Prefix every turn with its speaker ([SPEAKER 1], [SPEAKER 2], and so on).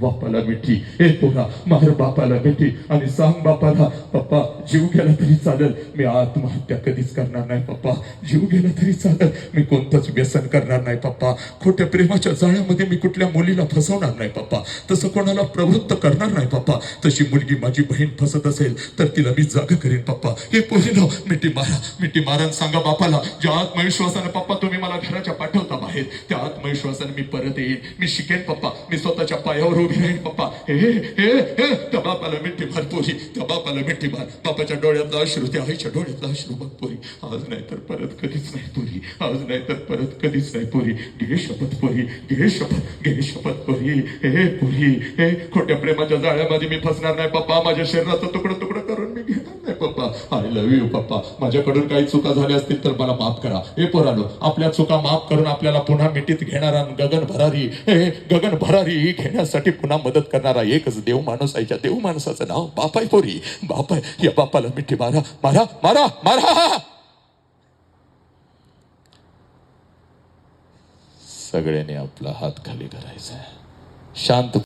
[SPEAKER 1] बापाला मिठी, हे पोरा मार बापाला मिठी आणि सांग बापाला, पप्पा जीव गेला तरी चालेल, मी आत्महत्या कधीच करणार नाही पप्पा, जीव गेला तरी चालेल, मी कोणतंच व्यसन करणार नाही पप्पा, खोट्या प्रेमाच्या जाळ्यामध्ये मी कुठल्या मुलीला फसवणार नाही पप्पा, तसं कोणाला प्रवृत्त करणार नाही पप्पा, तशी मुलगी माझी बहीण फसत असेल तर तिला मी जागा करेन पप्पा. हे पोरीनो मिठी मारा आणि सांगा बापाला, ज्या आत्मविश्वासाने पप्पा तुम्ही मला घराच्या पाठवता बाहेर, त्या आत्मविश्वासाने मी परत येईन, मी शिकेन पप्पा, मी स्वतःच्या पायावर उभी राहीन पप्पा. हे हे हे हे त्या बापाला मिठी मार पोरी, त्या बापाला मिठी मार. बापाच्या डोळ्यातला अश्रू, त्या आईच्या डोळ्यातला अश्रू बघ पोरी, आज नाही तर परत कधीच नाही पोरी, आज नाही तर परत कधीच नाही पोरी. घे शपथ पोरी, घे शपथ पोरी. हे पोरी, हे खोट्या प्रेमाच्या जाळ्यामध्ये मी फसणार नाही पप्पा, माझ्या शरीराचं तुकडं तुकडं करून मी घेणार नाही पप्पा. आय लव्ह यू पप्पा, माझ्याकडून काही चुका झाल्या असतील तर मला माफ करा. हे पोरानो, आपल्या चुका माफ करून आपल्याला पुन्हा मिठीत घेणारा गगन भरारी घेण्यासाठी पुन्हा मदत करणारा एकच देव माणूस आहे. देव माणसाचं नाव बाप आहे पोरी, बाप आहे. या बापाला मिठी मारा मारा मारा मारा. सगळ्यांनी आपला हात खाली करायचा, शांत